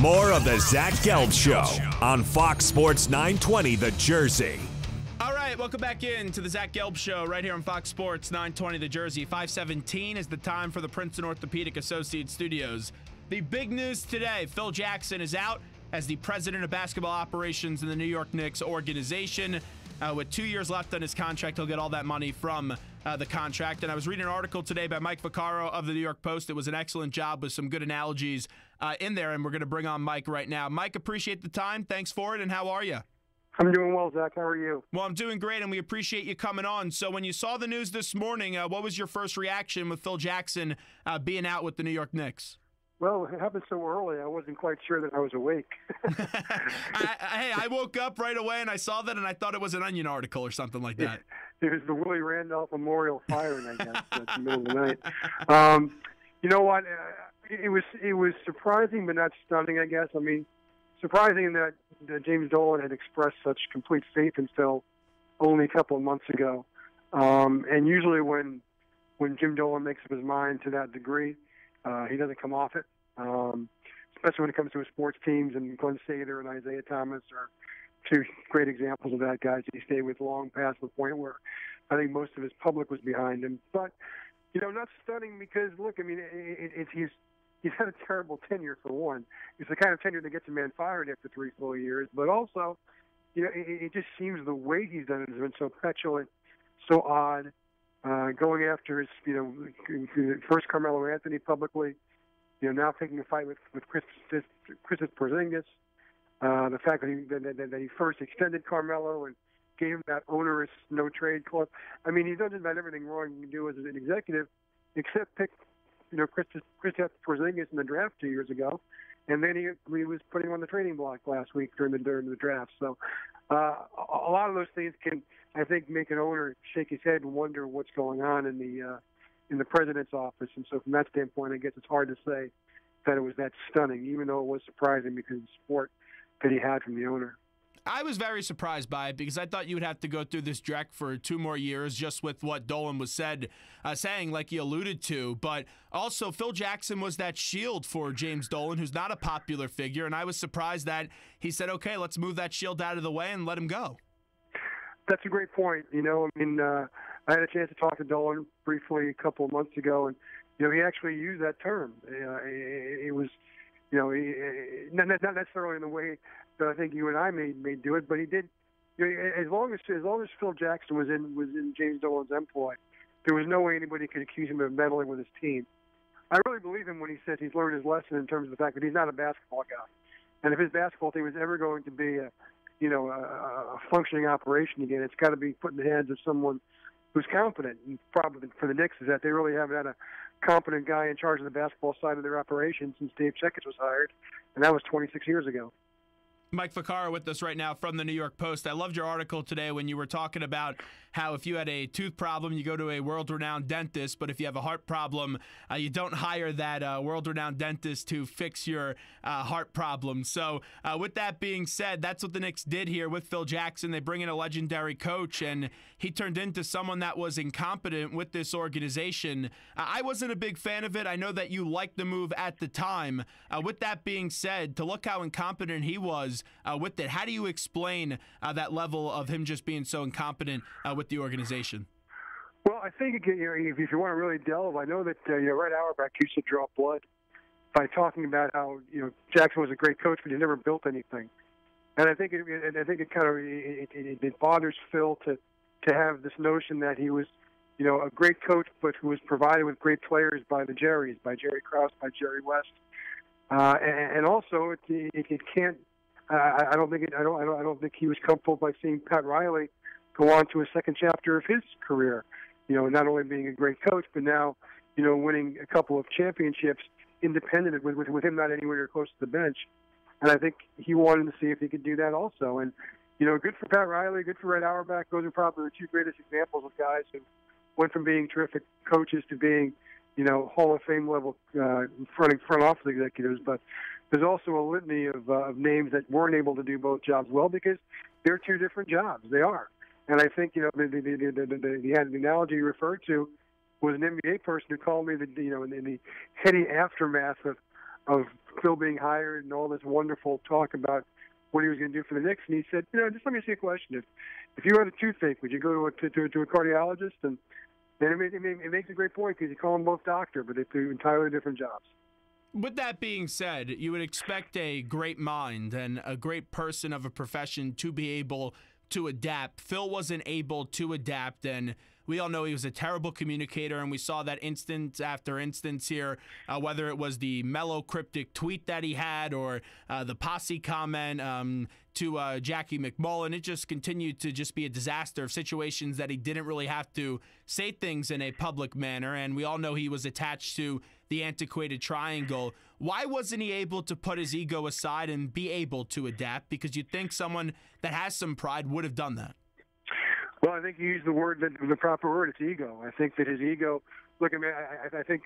More of the Zach Gelb Show on Fox Sports 920 The Jersey. All right, welcome back in to the Zach Gelb Show right here on Fox Sports 920 The Jersey. 5:17 is the time for the Princeton Orthopedic Associates Studios. The big news today, Phil Jackson is out as the president of basketball operations in the New York Knicks organization. With 2 years left on his contract, he'll get all that money from the contract. And I was reading an article today by Mike Vaccaro of the New York Post. It was an excellent job with some good analogies in there, and we're going to bring on Mike right now. Mike, appreciate the time. Thanks for it, and how are you? I'm doing well, Zach. How are you? Well, I'm doing great, and we appreciate you coming on. So when you saw the news this morning, what was your first reaction with Phil Jackson being out with the New York Knicks? Well, it happened so early, I wasn't quite sure that I was awake. I woke up right away, and I saw that, and I thought it was an Onion article or something like that. It was the Willie Randolph Memorial firing, I guess, at the middle of the night. You know what? It was surprising, but not stunning, I guess. I mean, surprising that James Dolan had expressed such complete faith in Phil only a couple of months ago. And usually when Jim Dolan makes up his mind to that degree, he doesn't come off it, especially when it comes to his sports teams. And Glenn Sather and Isaiah Thomas are two great examples of that, guys he stayed with long past the point where I think most of his public was behind him. But, you know, not stunning because, look, I mean, he's had a terrible tenure, for one. It's the kind of tenure that gets a man fired after 3 full years. But also, you know, it just seems the way he's done it has been so petulant, so odd. Going after his, you know, first Carmelo Anthony publicly, you know, now taking a fight with Kristaps Porzingis. The fact that he first extended Carmelo and gave him that onerous no-trade clause. I mean, he's done just about everything wrong you can do as an executive, except pick, you know, Kristaps Porzingis in the draft 2 years ago, and then he was putting him on the trading block last week during the draft. So a lot of those things can, I think, make an owner shake his head and wonder what's going on in the president's office. And so from that standpoint, I guess it's hard to say that it was that stunning, even though it was surprising because of the support that he had from the owner. I was very surprised by it because I thought you would have to go through this dreck for 2 more years just with what Dolan was saying, like you alluded to. But also, Phil Jackson was that shield for James Dolan, who's not a popular figure, and I was surprised that he said, okay, let's move that shield out of the way and let him go. That's a great point. You know, I mean, I had a chance to talk to Dolan briefly a couple of months ago, and, you know, he actually used that term. It was, you know, not necessarily in the way that I think you and I may do it, but he did. You know, as long as Phil Jackson was in James Dolan's employ, there was no way anybody could accuse him of meddling with his team. I really believe him when he says he's learned his lesson in terms of the fact that he's not a basketball guy, and if his basketball team is ever going to be a functioning operation again, it's got to be put in the hands of someone who's competent. And probably for the Knicks is that they really haven't had a competent guy in charge of the basketball side of their operation since Dave Checkers was hired, and that was 26 years ago. Mike Vaccaro with us right now from the New York Post. I loved your article today when you were talking about how if you had a tooth problem, you go to a world-renowned dentist, but if you have a heart problem, you don't hire that world-renowned dentist to fix your heart problem. So with that being said, that's what the Knicks did here with Phil Jackson. They bring in a legendary coach, and he turned into someone that was incompetent with this organization. I wasn't a big fan of it. I know that you liked the move at the time. With that being said, to look how incompetent he was with it, how do you explain that level of him just being so incompetent with the organization? Well, I think, you know, if you want to really delve, I know that Red Auerbach used to draw blood by talking about how, you know, Jackson was a great coach, but he never built anything. And I think it bothers Phil to have this notion that he was, you know, a great coach, but who was provided with great players by the Jerrys, by Jerry Krause, by Jerry West, and also it can't. I don't think he was comfortable by seeing Pat Riley go on to a second chapter of his career. You know, not only being a great coach, but now, you know, winning a couple of championships independent with him not anywhere close to the bench. And I think he wanted to see if he could do that also. And, you know, good for Pat Riley, good for Red Auerbach. Those are probably the 2 greatest examples of guys who went from being terrific coaches to being, you know, Hall of Fame level front office executives. But there's also a litany of names that weren't able to do both jobs well because they're 2 different jobs. They are. And I think, you know, the analogy you referred to was an NBA person who called me, in the heady aftermath of Phil being hired and all this wonderful talk about what he was going to do for the Knicks. And he said, just let me ask you a question. If you had a toothache, would you go to a cardiologist? And it makes a great point because you call them both doctor, but they do entirely different jobs. With that being said, you would expect a great mind and a great person of a profession to be able to adapt. Phil wasn't able to adapt, and we all know he was a terrible communicator, and we saw that instance after instance here, whether it was the mellow cryptic tweet that he had or the posse comment to Jackie McMullen. It just continued to just be a disaster of situations that he didn't really have to say things in a public manner, and we all know he was attached to the antiquated triangle. Why wasn't he able to put his ego aside and be able to adapt? Because you'd think someone that has some pride would have done that. Well, I think you used the proper word. It's ego. I think that his ego. Look, I mean, I think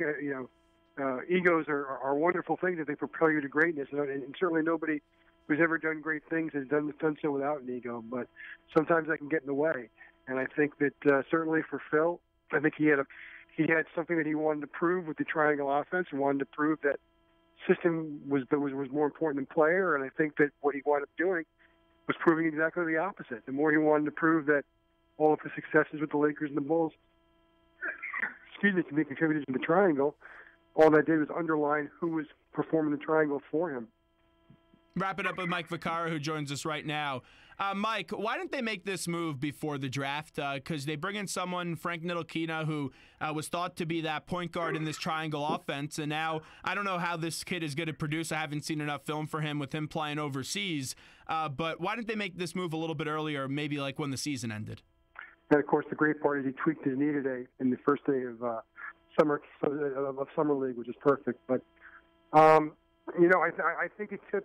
egos are wonderful things that they propel you to greatness, and certainly nobody who's ever done great things has done so without an ego. But sometimes that can get in the way, and I think that certainly for Phil, I think he had something that he wanted to prove with the triangle offense, and wanted to prove that system was more important than player. And I think that what he wound up doing was proving exactly the opposite. The more he wanted to prove that all of his successes with the Lakers and the Bulls, can be contributed to the triangle, all that did was underline who was performing the triangle for him. Wrap it up with Mike Vaccaro, who joins us right now. Mike, why didn't they make this move before the draft? Because they bring in someone, Frank Ntilikina, who was thought to be that point guard in this triangle offense, and now I don't know how this kid is going to produce. I haven't seen enough film for him with him playing overseas. But why didn't they make this move a little bit earlier, maybe like when the season ended? And, of course, the great part is he tweaked his knee today in the first day of summer league, which is perfect. But, I think it took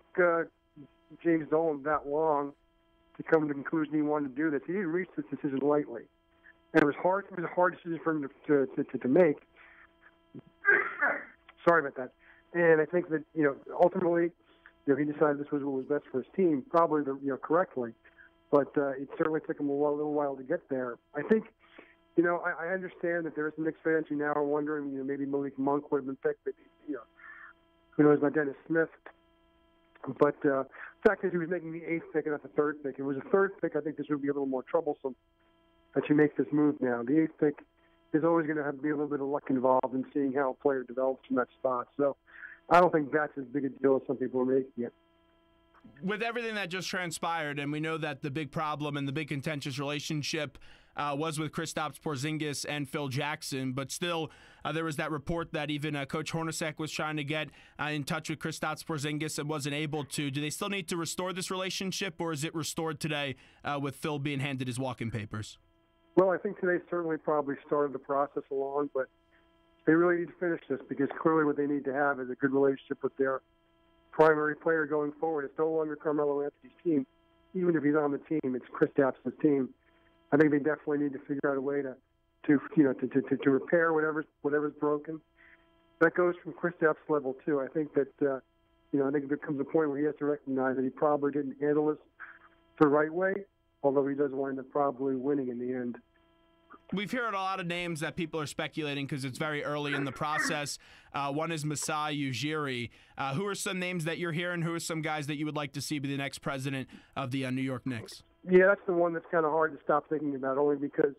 James Dolan that long to come to the conclusion he wanted to do this. He didn't reach this decision lightly. And it was hard. It was a hard decision for him to make. Sorry about that. And I think that, ultimately, he decided this was what was best for his team, probably, correctly. But it certainly took him a little while to get there. I think, I understand that there are some Knicks fans who now are wondering, maybe Malik Monk would have been picked, but, who knows about Dennis Smith. But the fact is he was making the 8th pick and not the 3rd pick. If it was a 3rd pick, I think this would be a little more troublesome that you make this move now. The 8th pick is always going to have to be a little bit of luck involved in seeing how a player develops from that spot. So I don't think that's as big a deal as some people are making it. With everything that just transpired, and we know that the big problem and the big contentious relationship was with Kristaps Porzingis and Phil Jackson, but still there was that report that even Coach Hornacek was trying to get in touch with Kristaps Porzingis and wasn't able to. Do they still need to restore this relationship, or is it restored today with Phil being handed his walking papers? Well, I think today certainly probably started the process along, but they really need to finish this because clearly what they need to have is a good relationship with their primary player going forward. It's no longer Carmelo Anthony's team. Even if he's on the team, it's Kristaps' team. I think they definitely need to figure out a way to repair whatever's broken. That goes from Kristaps' level too. I think that I think there comes a point where he has to recognize that he probably didn't handle this the right way, although he does wind up probably winning in the end. We've heard a lot of names that people are speculating because it's very early in the process. One is Masai Ujiri. Who are some names that you're hearing? Who are some guys that you would like to see be the next president of the New York Knicks? Yeah, that's the one that's kind of hard to stop thinking about, only because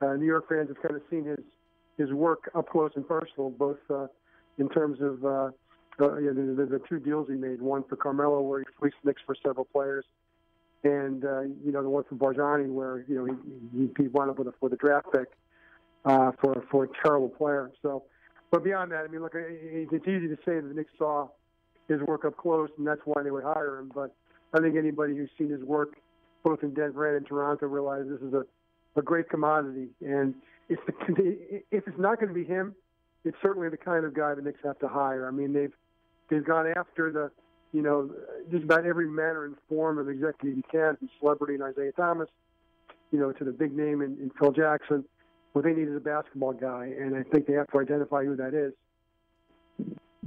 New York fans have kind of seen his work up close and personal, both in terms of the 2 deals he made, one for Carmelo where he fleeced Knicks for several players, and the one for Barjani where he wound up with a draft pick for a terrible player. So, but beyond that, I mean, look, it's easy to say that the Knicks saw his work up close, and that's why they would hire him. But I think anybody who's seen his work both in Denver and in Toronto realizes this is a great commodity. And if it's not going to be him, it's certainly the kind of guy the Knicks have to hire. I mean, they've gone after just about every manner and form of executive you can, from celebrity in Isaiah Thomas, to the big name in Phil Jackson. What they need is a basketball guy, and I think they have to identify who that is.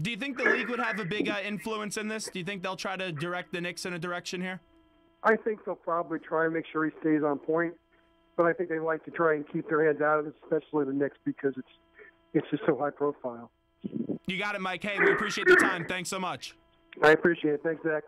Do you think the league would have a big influence in this? Do you think they'll try to direct the Knicks in a direction here? I think they'll probably try and make sure he stays on point, but I think they like to try and keep their hands out of it, especially the Knicks, because it's just so high profile. You got it, Mike. Hey, we appreciate the time. Thanks so much. I appreciate it. Thanks, Zach.